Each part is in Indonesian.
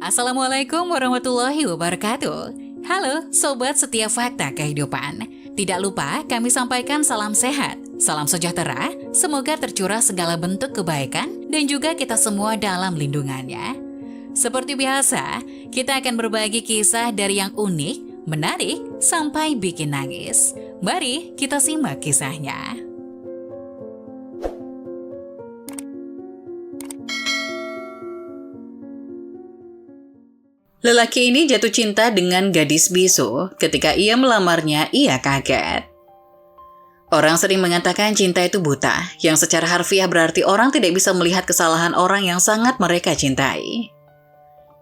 Assalamualaikum warahmatullahi wabarakatuh. Halo Sobat Setiap Fakta Kehidupan. Tidak lupa kami sampaikan salam sehat, salam sejahtera, semoga tercurah segala bentuk kebaikan dan juga kita semua dalam lindungannya. Seperti biasa, kita akan berbagi kisah dari yang unik, menarik, sampai bikin nangis. Mari kita simak kisahnya. Lelaki ini jatuh cinta dengan gadis bisu. Ketika ia melamarnya, ia kaget. Orang sering mengatakan cinta itu buta, yang secara harfiah berarti orang tidak bisa melihat kesalahan orang yang sangat mereka cintai.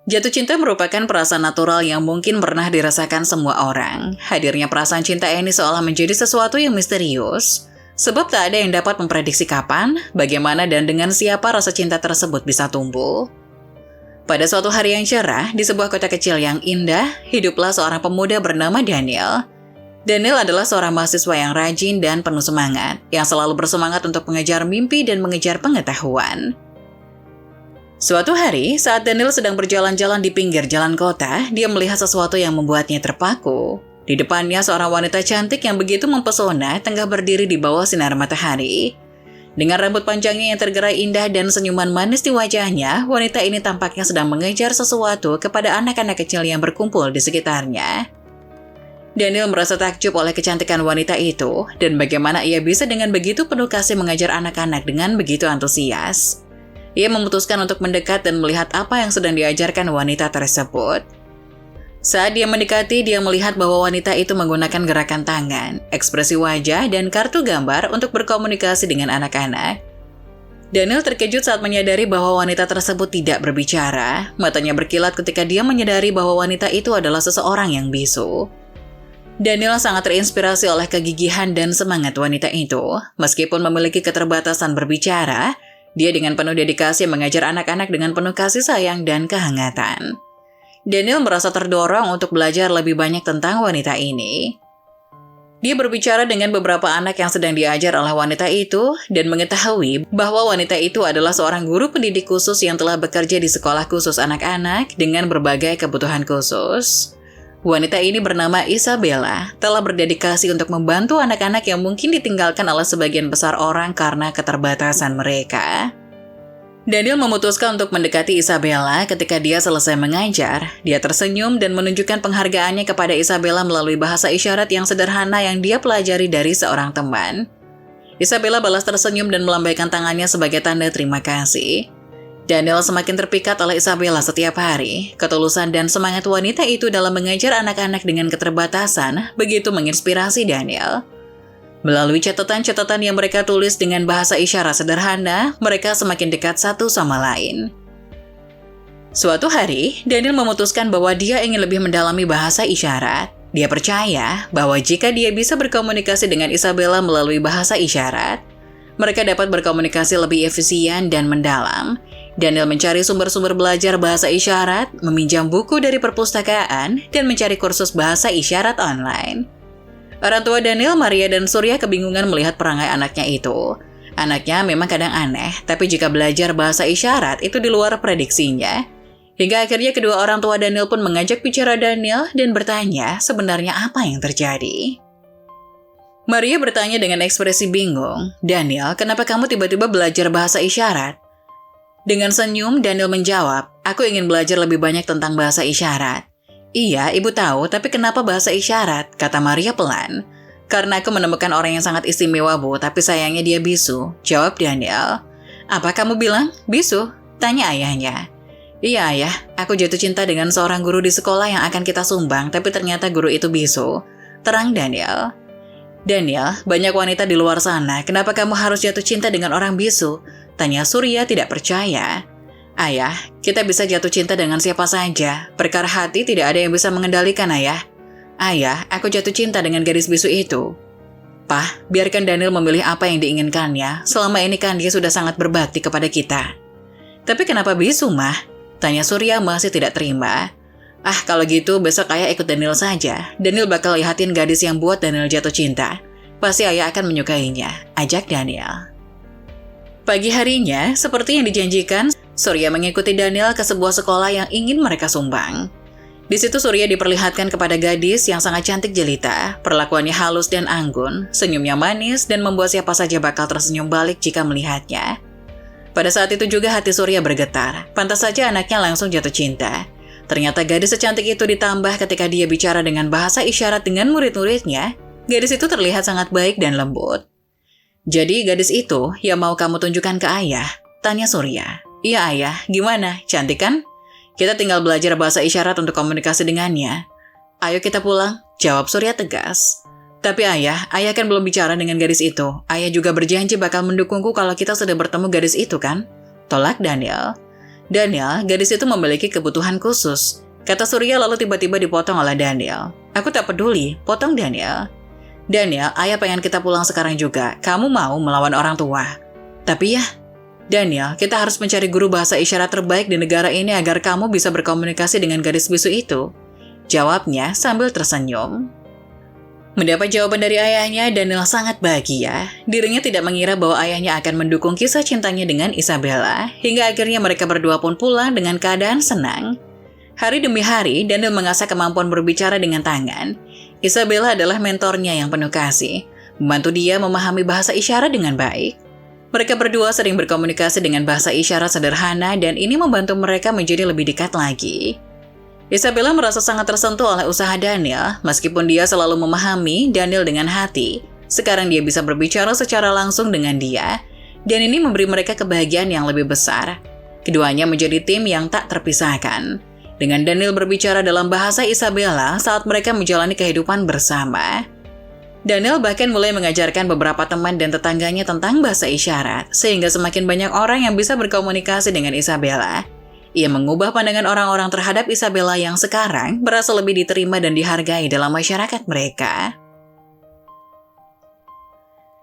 Jatuh cinta merupakan perasaan natural yang mungkin pernah dirasakan semua orang. Hadirnya perasaan cinta ini seolah menjadi sesuatu yang misterius, sebab tak ada yang dapat memprediksi kapan, bagaimana, dan dengan siapa rasa cinta tersebut bisa tumbuh. Pada suatu hari yang cerah, di sebuah kota kecil yang indah, hiduplah seorang pemuda bernama Daniel. Daniel adalah seorang mahasiswa yang rajin dan penuh semangat, yang selalu bersemangat untuk mengejar mimpi dan mengejar pengetahuan. Suatu hari, saat Daniel sedang berjalan-jalan di pinggir jalan kota, dia melihat sesuatu yang membuatnya terpaku. Di depannya, seorang wanita cantik yang begitu mempesona tengah berdiri di bawah sinar matahari. Dengan rambut panjangnya yang tergerai indah dan senyuman manis di wajahnya, wanita ini tampaknya sedang mengejar sesuatu kepada anak-anak kecil yang berkumpul di sekitarnya. Daniel merasa takjub oleh kecantikan wanita itu, dan bagaimana ia bisa dengan begitu penuh kasih mengajar anak-anak dengan begitu antusias. Ia memutuskan untuk mendekat dan melihat apa yang sedang diajarkan wanita tersebut. Saat dia mendekati, dia melihat bahwa wanita itu menggunakan gerakan tangan, ekspresi wajah, dan kartu gambar untuk berkomunikasi dengan anak-anak. Daniel terkejut saat menyadari bahwa wanita tersebut tidak berbicara. Matanya berkilat ketika dia menyadari bahwa wanita itu adalah seseorang yang bisu. Daniel sangat terinspirasi oleh kegigihan dan semangat wanita itu. Meskipun memiliki keterbatasan berbicara, dia dengan penuh dedikasi mengajar anak-anak dengan penuh kasih sayang dan kehangatan. Daniel merasa terdorong untuk belajar lebih banyak tentang wanita ini. Dia berbicara dengan beberapa anak yang sedang diajar oleh wanita itu dan mengetahui bahwa wanita itu adalah seorang guru pendidik khusus yang telah bekerja di sekolah khusus anak-anak dengan berbagai kebutuhan khusus. Wanita ini bernama Isabella, telah berdedikasi untuk membantu anak-anak yang mungkin ditinggalkan oleh sebagian besar orang karena keterbatasan mereka. Daniel memutuskan untuk mendekati Isabella ketika dia selesai mengajar. Dia tersenyum dan menunjukkan penghargaannya kepada Isabella melalui bahasa isyarat yang sederhana yang dia pelajari dari seorang teman. Isabella balas tersenyum dan melambaikan tangannya sebagai tanda terima kasih. Daniel semakin terpikat oleh Isabella setiap hari. Ketulusan dan semangat wanita itu dalam mengajar anak-anak dengan keterbatasan begitu menginspirasi Daniel. Melalui catatan-catatan yang mereka tulis dengan bahasa isyarat sederhana, mereka semakin dekat satu sama lain. Suatu hari, Daniel memutuskan bahwa dia ingin lebih mendalami bahasa isyarat. Dia percaya bahwa jika dia bisa berkomunikasi dengan Isabella melalui bahasa isyarat, mereka dapat berkomunikasi lebih efisien dan mendalam. Daniel mencari sumber-sumber belajar bahasa isyarat, meminjam buku dari perpustakaan, dan mencari kursus bahasa isyarat online. Orang tua Daniel, Maria, dan Surya kebingungan melihat perangai anaknya itu. Anaknya memang kadang aneh, tapi jika belajar bahasa isyarat itu di luar prediksinya. Hingga akhirnya kedua orang tua Daniel pun mengajak bicara Daniel dan bertanya sebenarnya apa yang terjadi. Maria bertanya dengan ekspresi bingung, "Daniel, kenapa kamu tiba-tiba belajar bahasa isyarat?" Dengan senyum, Daniel menjawab, "Aku ingin belajar lebih banyak tentang bahasa isyarat." "Iya, ibu tahu, tapi kenapa bahasa isyarat?" kata Maria pelan. "Karena aku menemukan orang yang sangat istimewa, Bu, tapi sayangnya dia bisu," jawab Daniel. "Apa kamu bilang? Bisu?" tanya ayahnya. "Iya, ayah, aku jatuh cinta dengan seorang guru di sekolah yang akan kita sumbang, tapi ternyata guru itu bisu," terang Daniel. "Daniel, banyak wanita di luar sana, kenapa kamu harus jatuh cinta dengan orang bisu?" tanya Surya tidak percaya. "Ayah, kita bisa jatuh cinta dengan siapa saja. Perkara hati tidak ada yang bisa mengendalikan, ayah." "Ayah, aku jatuh cinta dengan gadis bisu itu." "Pah, biarkan Daniel memilih apa yang diinginkannya. Selama ini kan dia sudah sangat berbakti kepada kita." "Tapi kenapa bisu, Mah?" tanya Surya masih tidak terima. "Ah, kalau gitu besok ayah ikut Daniel saja. Daniel bakal lihatin gadis yang buat Daniel jatuh cinta. Pasti ayah akan menyukainya," ajak Daniel. Pagi harinya, seperti yang dijanjikan, Surya mengikuti Daniel ke sebuah sekolah yang ingin mereka sumbang. Di situ Surya diperlihatkan kepada gadis yang sangat cantik jelita, perlakuannya halus dan anggun, senyumnya manis dan membuat siapa saja bakal tersenyum balik jika melihatnya. Pada saat itu juga hati Surya bergetar, pantas saja anaknya langsung jatuh cinta. Ternyata gadis secantik itu ditambah ketika dia bicara dengan bahasa isyarat dengan murid-muridnya, gadis itu terlihat sangat baik dan lembut. Jadi gadis itu yang mau kamu tunjukkan ke ayah? Tanya Surya. Iya ayah, gimana? Cantik kan? Kita tinggal belajar bahasa isyarat untuk komunikasi dengannya. Ayo kita pulang, jawab Surya tegas. Tapi ayah kan belum bicara dengan gadis itu. Ayah juga berjanji bakal mendukungku kalau kita sudah bertemu gadis itu kan? Tolak Daniel. Daniel, gadis itu memiliki kebutuhan khusus. Kata Surya lalu tiba-tiba dipotong oleh Daniel. Aku tak peduli, potong Daniel. Daniel, ayah pengen kita pulang sekarang juga. Kamu mau melawan orang tua? Tapi ya, Daniel, kita harus mencari guru bahasa isyarat terbaik di negara ini agar kamu bisa berkomunikasi dengan gadis bisu itu. Jawabnya sambil tersenyum. Mendapat jawaban dari ayahnya, Daniel sangat bahagia. Dirinya tidak mengira bahwa ayahnya akan mendukung kisah cintanya dengan Isabella, hingga akhirnya mereka berdua pun pulang dengan keadaan senang. Hari demi hari, Daniel mengasah kemampuan berbicara dengan tangan. Isabella adalah mentornya yang penuh kasih, membantu dia memahami bahasa isyarat dengan baik. Mereka berdua sering berkomunikasi dengan bahasa isyarat sederhana dan ini membantu mereka menjadi lebih dekat lagi. Isabella merasa sangat tersentuh oleh usaha Daniel, meskipun dia selalu memahami Daniel dengan hati. Sekarang dia bisa berbicara secara langsung dengan dia, dan ini memberi mereka kebahagiaan yang lebih besar. Keduanya menjadi tim yang tak terpisahkan. Dengan Daniel berbicara dalam bahasa Isabella saat mereka menjalani kehidupan bersama. Daniel bahkan mulai mengajarkan beberapa teman dan tetangganya tentang bahasa isyarat, sehingga semakin banyak orang yang bisa berkomunikasi dengan Isabella. Ia mengubah pandangan orang-orang terhadap Isabella yang sekarang berasa lebih diterima dan dihargai dalam masyarakat mereka.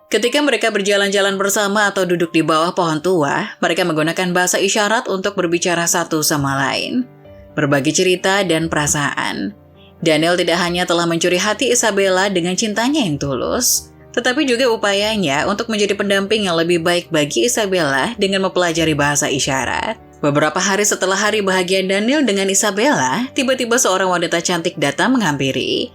Ketika mereka berjalan-jalan bersama atau duduk di bawah pohon tua, mereka menggunakan bahasa isyarat untuk berbicara satu sama lain, berbagi cerita dan perasaan. Daniel tidak hanya telah mencuri hati Isabella dengan cintanya yang tulus, tetapi juga upayanya untuk menjadi pendamping yang lebih baik bagi Isabella dengan mempelajari bahasa isyarat. Beberapa hari setelah hari bahagia Daniel dengan Isabella, tiba-tiba seorang wanita cantik datang menghampiri.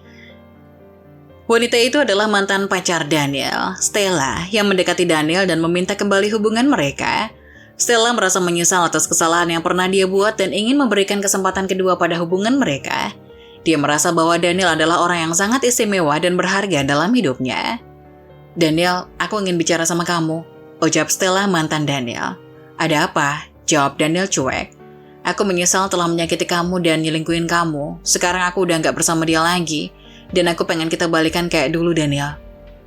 Wanita itu adalah mantan pacar Daniel, Stella, yang mendekati Daniel dan meminta kembali hubungan mereka. Stella merasa menyesal atas kesalahan yang pernah dia buat dan ingin memberikan kesempatan kedua pada hubungan mereka. Dia merasa bahwa Daniel adalah orang yang sangat istimewa dan berharga dalam hidupnya. Daniel, aku ingin bicara sama kamu, ucap Stella mantan Daniel. Ada apa? Jawab Daniel cuek. Aku menyesal telah menyakiti kamu dan nyelingkuhin kamu. Sekarang aku udah gak bersama dia lagi. Dan aku pengen kita balikan kayak dulu, Daniel.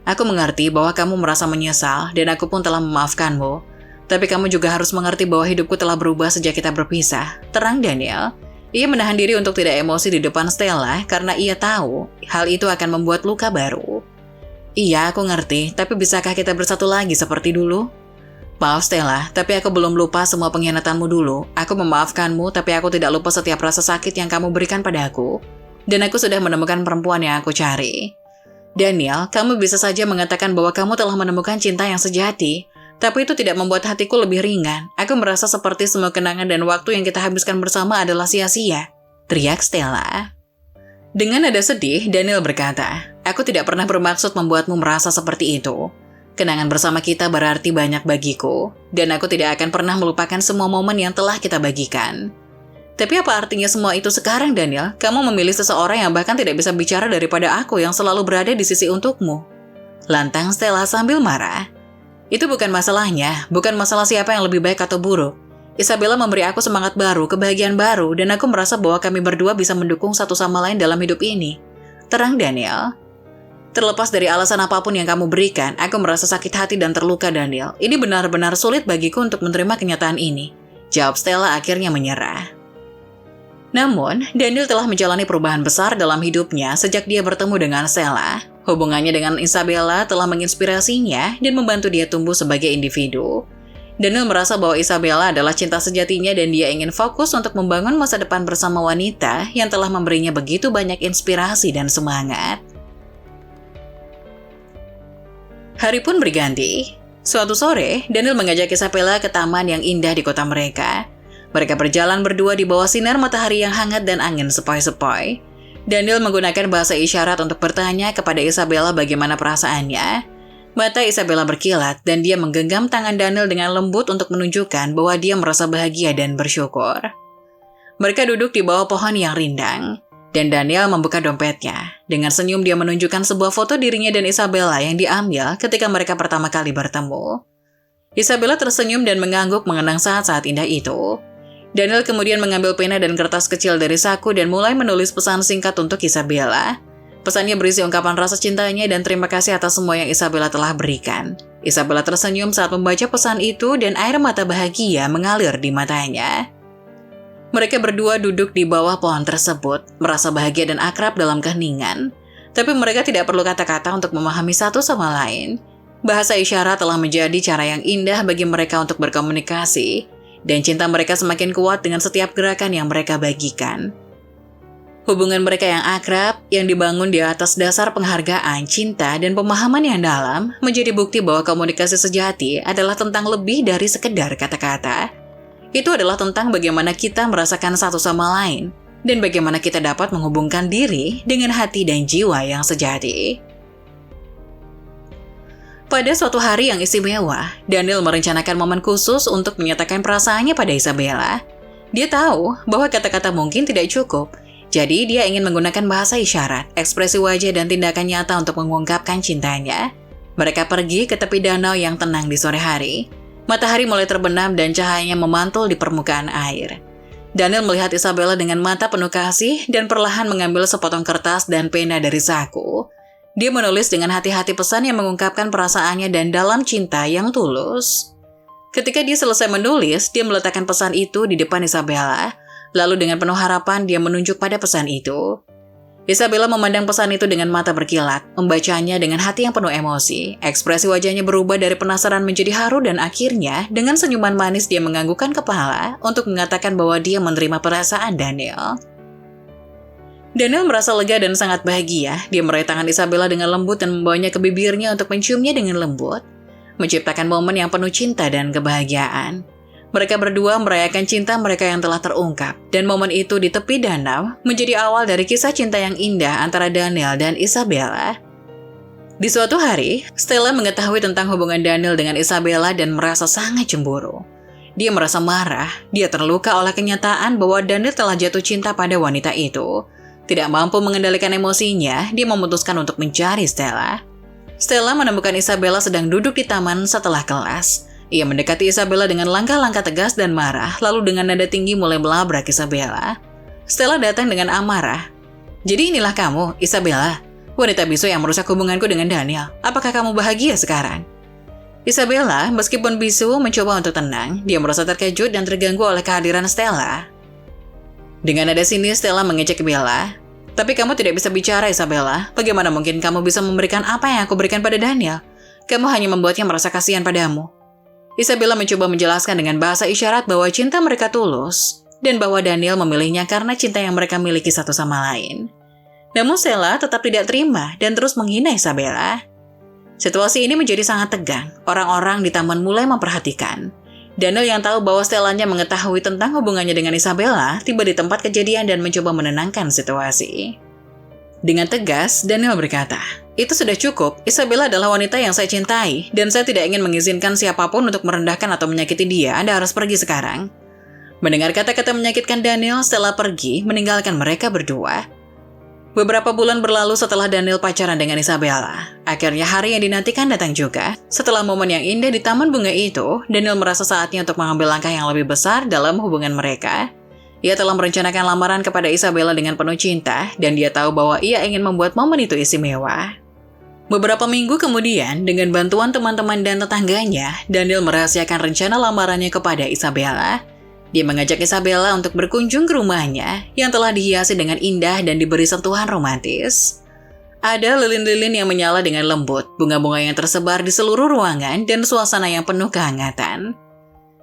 Aku mengerti bahwa kamu merasa menyesal dan aku pun telah memaafkanmu. Tapi kamu juga harus mengerti bahwa hidupku telah berubah sejak kita berpisah. Terang Daniel. Ia menahan diri untuk tidak emosi di depan Stella karena ia tahu hal itu akan membuat luka baru. Iya, aku ngerti, tapi bisakah kita bersatu lagi seperti dulu? Maaf Stella, tapi aku belum lupa semua pengkhianatanmu dulu. Aku memaafkanmu, tapi aku tidak lupa setiap rasa sakit yang kamu berikan padaku. Dan aku sudah menemukan perempuan yang aku cari. Daniel, kamu bisa saja mengatakan bahwa kamu telah menemukan cinta yang sejati. Tapi itu tidak membuat hatiku lebih ringan. Aku merasa seperti semua kenangan dan waktu yang kita habiskan bersama adalah sia-sia. Teriak Stella. Dengan nada sedih, Daniel berkata, aku tidak pernah bermaksud membuatmu merasa seperti itu. Kenangan bersama kita berarti banyak bagiku, dan aku tidak akan pernah melupakan semua momen yang telah kita bagikan. Tapi apa artinya semua itu sekarang, Daniel? Kamu memilih seseorang yang bahkan tidak bisa bicara daripada aku yang selalu berada di sisi untukmu. Lantang Stella sambil marah. Itu bukan masalahnya, bukan masalah siapa yang lebih baik atau buruk. Isabella memberi aku semangat baru, kebahagiaan baru, dan aku merasa bahwa kami berdua bisa mendukung satu sama lain dalam hidup ini. Terang Daniel. Terlepas dari alasan apapun yang kamu berikan, aku merasa sakit hati dan terluka Daniel. Ini benar-benar sulit bagiku untuk menerima kenyataan ini. Jawab Stella akhirnya menyerah. Namun, Daniel telah menjalani perubahan besar dalam hidupnya sejak dia bertemu dengan Stella. Hubungannya dengan Isabella telah menginspirasinya dan membantu dia tumbuh sebagai individu. Daniel merasa bahwa Isabella adalah cinta sejatinya dan dia ingin fokus untuk membangun masa depan bersama wanita yang telah memberinya begitu banyak inspirasi dan semangat. Hari pun berganti. Suatu sore, Daniel mengajak Isabella ke taman yang indah di kota mereka. Mereka berjalan berdua di bawah sinar matahari yang hangat dan angin sepoi-sepoi. Daniel menggunakan bahasa isyarat untuk bertanya kepada Isabella bagaimana perasaannya. Mata Isabella berkilat dan dia menggenggam tangan Daniel dengan lembut untuk menunjukkan bahwa dia merasa bahagia dan bersyukur. Mereka duduk di bawah pohon yang rindang. Dan Daniel membuka dompetnya. Dengan senyum dia menunjukkan sebuah foto dirinya dan Isabella yang diambil ketika mereka pertama kali bertemu. Isabella tersenyum dan mengangguk mengenang saat-saat indah itu. Daniel kemudian mengambil pena dan kertas kecil dari saku dan mulai menulis pesan singkat untuk Isabella. Pesannya berisi ungkapan rasa cintanya dan terima kasih atas semua yang Isabella telah berikan. Isabella tersenyum saat membaca pesan itu dan air mata bahagia mengalir di matanya. Mereka berdua duduk di bawah pohon tersebut, merasa bahagia dan akrab dalam keheningan. Tapi mereka tidak perlu kata-kata untuk memahami satu sama lain. Bahasa isyarat telah menjadi cara yang indah bagi mereka untuk berkomunikasi, dan cinta mereka semakin kuat dengan setiap gerakan yang mereka bagikan. Hubungan mereka yang akrab, yang dibangun di atas dasar penghargaan, cinta, dan pemahaman yang dalam, menjadi bukti bahwa komunikasi sejati adalah tentang lebih dari sekedar kata-kata. Itu adalah tentang bagaimana kita merasakan satu sama lain, dan bagaimana kita dapat menghubungkan diri dengan hati dan jiwa yang sejati. Pada suatu hari yang istimewa, Daniel merencanakan momen khusus untuk menyatakan perasaannya pada Isabella. Dia tahu bahwa kata-kata mungkin tidak cukup, jadi dia ingin menggunakan bahasa isyarat, ekspresi wajah dan tindakan nyata untuk mengungkapkan cintanya. Mereka pergi ke tepi danau yang tenang di sore hari. Matahari mulai terbenam dan cahayanya memantul di permukaan air. Daniel melihat Isabella dengan mata penuh kasih dan perlahan mengambil sepotong kertas dan pena dari saku. Dia menulis dengan hati-hati pesan yang mengungkapkan perasaannya dan dalam cinta yang tulus. Ketika dia selesai menulis, dia meletakkan pesan itu di depan Isabella. Lalu dengan penuh harapan dia menunjuk pada pesan itu. Isabella memandang pesan itu dengan mata berkilat, membacanya dengan hati yang penuh emosi. Ekspresi wajahnya berubah dari penasaran menjadi haru dan akhirnya dengan senyuman manis dia menganggukkan kepala untuk mengatakan bahwa dia menerima perasaan Daniel. Daniel merasa lega dan sangat bahagia. Dia meraih tangan Isabella dengan lembut dan membawanya ke bibirnya untuk menciumnya dengan lembut, menciptakan momen yang penuh cinta dan kebahagiaan. Mereka berdua merayakan cinta mereka yang telah terungkap, dan momen itu di tepi danau menjadi awal dari kisah cinta yang indah antara Daniel dan Isabella. Di suatu hari, Stella mengetahui tentang hubungan Daniel dengan Isabella dan merasa sangat cemburu. Dia merasa marah, dia terluka oleh kenyataan bahwa Daniel telah jatuh cinta pada wanita itu. Tidak mampu mengendalikan emosinya, dia memutuskan untuk mencari Stella. Stella menemukan Isabella sedang duduk di taman setelah kelas. Ia mendekati Isabella dengan langkah-langkah tegas dan marah, lalu dengan nada tinggi mulai melabrak Isabella. Stella datang dengan amarah. "Jadi inilah kamu, Isabella, wanita bisu yang merusak hubunganku dengan Daniel. Apakah kamu bahagia sekarang?" Isabella, meskipun bisu, mencoba untuk tenang. Dia merasa terkejut dan terganggu oleh kehadiran Stella. Dengan nada sinis, Stella mengejek Bella. "Tapi kamu tidak bisa bicara, Isabella. Bagaimana mungkin kamu bisa memberikan apa yang aku berikan pada Daniel? Kamu hanya membuatnya merasa kasihan padamu." Isabella mencoba menjelaskan dengan bahasa isyarat bahwa cinta mereka tulus dan bahwa Daniel memilihnya karena cinta yang mereka miliki satu sama lain. Namun Stella tetap tidak terima dan terus menghina Isabella. Situasi ini menjadi sangat tegang. Orang-orang di taman mulai memperhatikan. Daniel yang tahu bahwa Stellanya mengetahui tentang hubungannya dengan Isabella tiba di tempat kejadian dan mencoba menenangkan situasi. Dengan tegas, Daniel berkata, "Itu sudah cukup. Isabella adalah wanita yang saya cintai, dan saya tidak ingin mengizinkan siapapun untuk merendahkan atau menyakiti dia. Anda harus pergi sekarang." Mendengar kata-kata menyakitkan Daniel, Stella pergi, meninggalkan mereka berdua. Beberapa bulan berlalu setelah Daniel pacaran dengan Isabella. Akhirnya hari yang dinantikan datang juga. Setelah momen yang indah di taman bunga itu, Daniel merasa saatnya untuk mengambil langkah yang lebih besar dalam hubungan mereka. Ia telah merencanakan lamaran kepada Isabella dengan penuh cinta, dan dia tahu bahwa ia ingin membuat momen itu istimewa. Beberapa minggu kemudian, dengan bantuan teman-teman dan tetangganya, Daniel merahasiakan rencana lamarannya kepada Isabella. Dia mengajak Isabella untuk berkunjung ke rumahnya yang telah dihiasi dengan indah dan diberi sentuhan romantis. Ada lilin-lilin yang menyala dengan lembut, bunga-bunga yang tersebar di seluruh ruangan, dan suasana yang penuh kehangatan.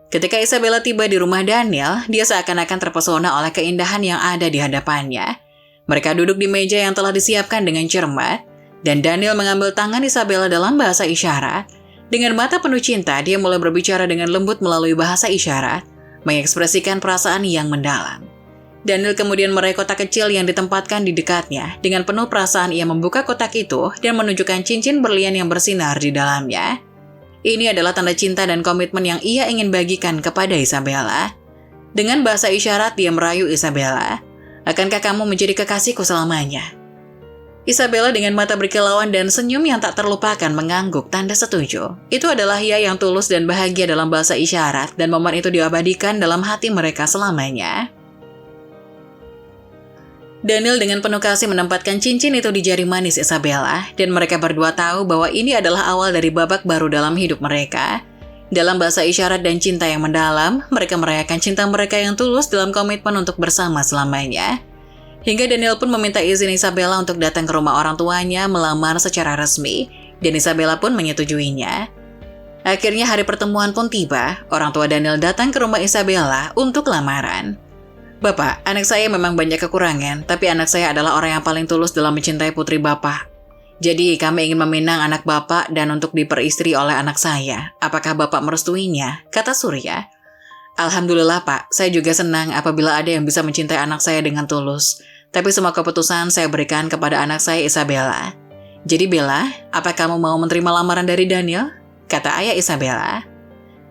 Ketika Isabella tiba di rumah Daniel, dia seakan-akan terpesona oleh keindahan yang ada di hadapannya. Mereka duduk di meja yang telah disiapkan dengan cermat, dan Daniel mengambil tangan Isabella dalam bahasa isyarat. Dengan mata penuh cinta, dia mulai berbicara dengan lembut melalui bahasa isyarat, mengekspresikan perasaan yang mendalam. Daniel kemudian meraih kotak kecil yang ditempatkan di dekatnya. Dengan penuh perasaan ia membuka kotak itu dan menunjukkan cincin berlian yang bersinar di dalamnya. Ini adalah tanda cinta dan komitmen yang ia ingin bagikan kepada Isabella. Dengan bahasa isyarat dia merayu Isabella. Akankah kamu menjadi kekasihku selamanya? Isabella dengan mata berkilauan dan senyum yang tak terlupakan mengangguk tanda setuju. Itu adalah ia yang tulus dan bahagia dalam bahasa isyarat dan momen itu diabadikan dalam hati mereka selamanya. Daniel dengan penuh kasih menempatkan cincin itu di jari manis Isabella dan mereka berdua tahu bahwa ini adalah awal dari babak baru dalam hidup mereka. Dalam bahasa isyarat dan cinta yang mendalam, mereka merayakan cinta mereka yang tulus dalam komitmen untuk bersama selamanya. Hingga Daniel pun meminta izin Isabella untuk datang ke rumah orang tuanya melamar secara resmi dan Isabella pun menyetujuinya. Akhirnya hari pertemuan pun tiba, orang tua Daniel datang ke rumah Isabella untuk lamaran. Bapak, anak saya memang banyak kekurangan, tapi anak saya adalah orang yang paling tulus dalam mencintai putri Bapak. Jadi kami ingin meminang anak Bapak dan untuk diperistri oleh anak saya. Apakah Bapak merestuinya? Kata Surya. Alhamdulillah Pak, saya juga senang apabila ada yang bisa mencintai anak saya dengan tulus. Tapi semua keputusan saya berikan kepada anak saya Isabella. Jadi Bella, apa kamu mau menerima lamaran dari Daniel? Kata ayah Isabella.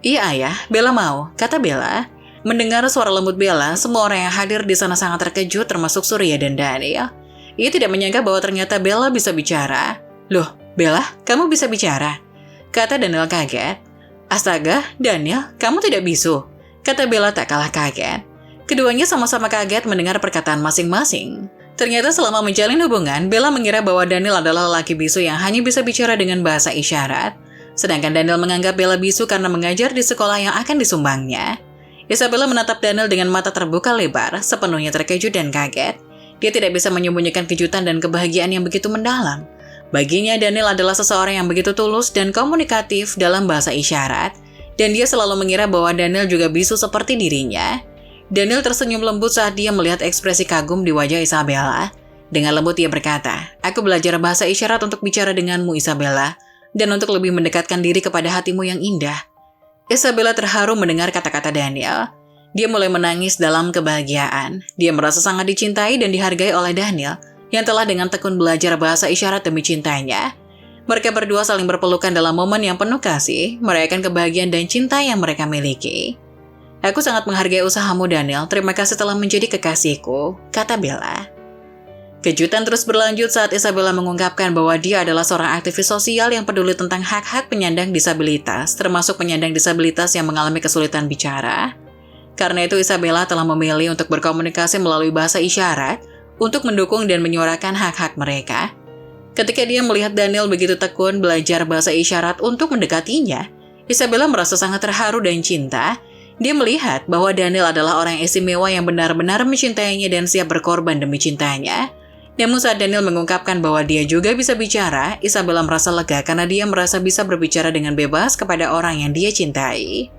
Iya ayah, Bella mau, kata Bella. Mendengar suara lembut Bella, semua orang yang hadir di sana sangat terkejut termasuk Surya dan Daniel. Ia tidak menyangka bahwa ternyata Bella bisa bicara. Loh, Bella, kamu bisa bicara? Kata Daniel kaget. Astaga, Daniel, kamu tidak bisu? Kata Bella tak kalah kaget. Keduanya sama-sama kaget mendengar perkataan masing-masing. Ternyata selama menjalin hubungan, Bella mengira bahwa Daniel adalah lelaki bisu yang hanya bisa bicara dengan bahasa isyarat. Sedangkan Daniel menganggap Bella bisu karena mengajar di sekolah yang akan disumbangnya. Isabella menatap Daniel dengan mata terbuka lebar, sepenuhnya terkejut dan kaget. Dia tidak bisa menyembunyikan kejutan dan kebahagiaan yang begitu mendalam. Baginya, Daniel adalah seseorang yang begitu tulus dan komunikatif dalam bahasa isyarat, dan dia selalu mengira bahwa Daniel juga bisu seperti dirinya. Daniel tersenyum lembut saat dia melihat ekspresi kagum di wajah Isabella. Dengan lembut ia berkata, "Aku belajar bahasa isyarat untuk bicara denganmu, Isabella, dan untuk lebih mendekatkan diri kepada hatimu yang indah." Isabella terharu mendengar kata-kata Daniel. Dia mulai menangis dalam kebahagiaan. Dia merasa sangat dicintai dan dihargai oleh Daniel, yang telah dengan tekun belajar bahasa isyarat demi cintanya. Mereka berdua saling berpelukan dalam momen yang penuh kasih, merayakan kebahagiaan dan cinta yang mereka miliki. Aku sangat menghargai usahamu, Daniel. Terima kasih telah menjadi kekasihku, kata Bella. Kejutan terus berlanjut saat Isabella mengungkapkan bahwa dia adalah seorang aktivis sosial yang peduli tentang hak-hak penyandang disabilitas, termasuk penyandang disabilitas yang mengalami kesulitan bicara. Karena itu Isabella telah memilih untuk berkomunikasi melalui bahasa isyarat untuk mendukung dan menyuarakan hak-hak mereka. Ketika dia melihat Daniel begitu tekun belajar bahasa isyarat untuk mendekatinya, Isabella merasa sangat terharu dan cinta. Dia melihat bahwa Daniel adalah orang yang istimewa yang benar-benar mencintainya dan siap berkorban demi cintanya. Namun saat Daniel mengungkapkan bahwa dia juga bisa bicara, Isabella merasa lega karena dia merasa bisa berbicara dengan bebas kepada orang yang dia cintai.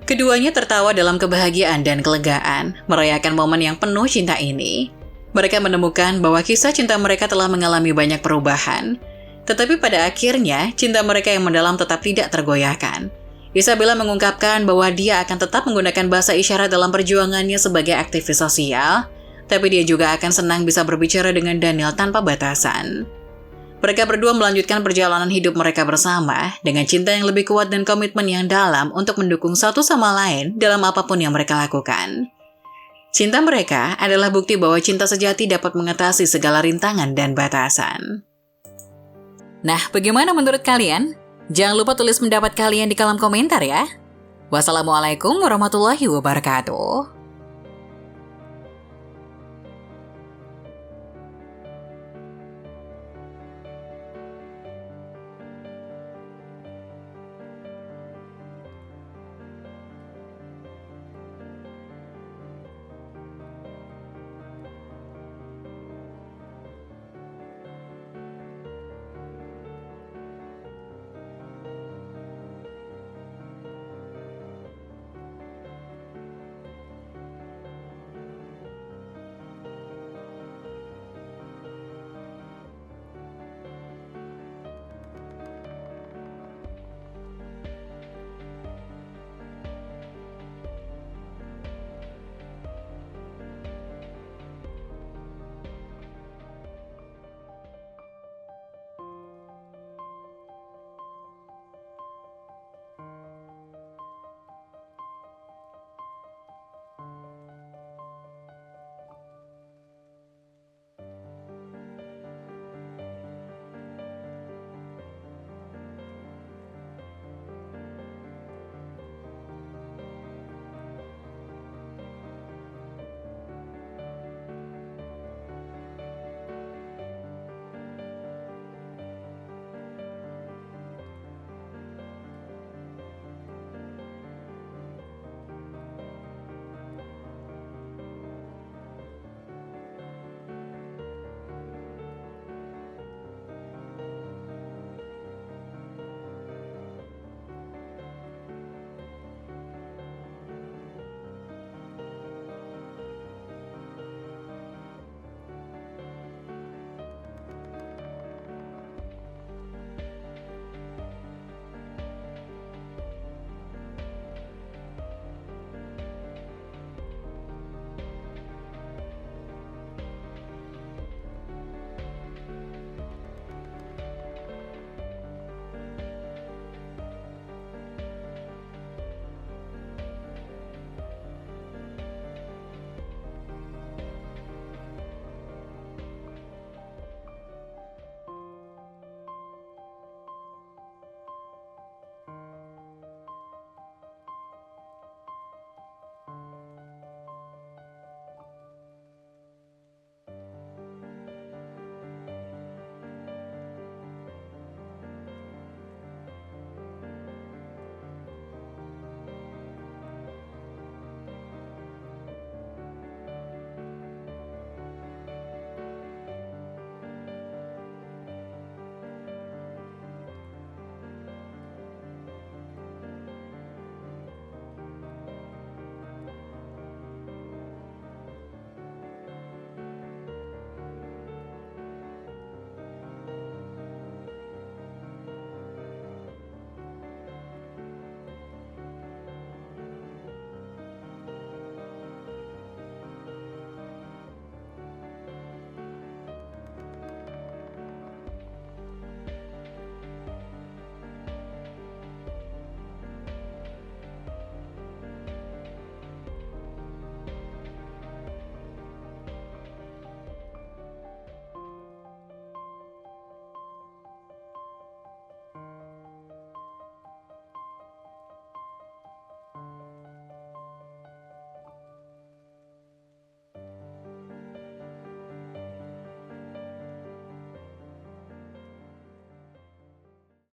Keduanya tertawa dalam kebahagiaan dan kelegaan, merayakan momen yang penuh cinta ini. Mereka menemukan bahwa kisah cinta mereka telah mengalami banyak perubahan. Tetapi pada akhirnya, cinta mereka yang mendalam tetap tidak tergoyahkan. Isabella mengungkapkan bahwa dia akan tetap menggunakan bahasa isyarat dalam perjuangannya sebagai aktivis sosial, tapi dia juga akan senang bisa berbicara dengan Daniel tanpa batasan. Mereka berdua melanjutkan perjalanan hidup mereka bersama dengan cinta yang lebih kuat dan komitmen yang dalam untuk mendukung satu sama lain dalam apapun yang mereka lakukan. Cinta mereka adalah bukti bahwa cinta sejati dapat mengatasi segala rintangan dan batasan. Nah, bagaimana menurut kalian? Jangan lupa tulis pendapat kalian di kolom komentar ya. Wassalamualaikum warahmatullahi wabarakatuh.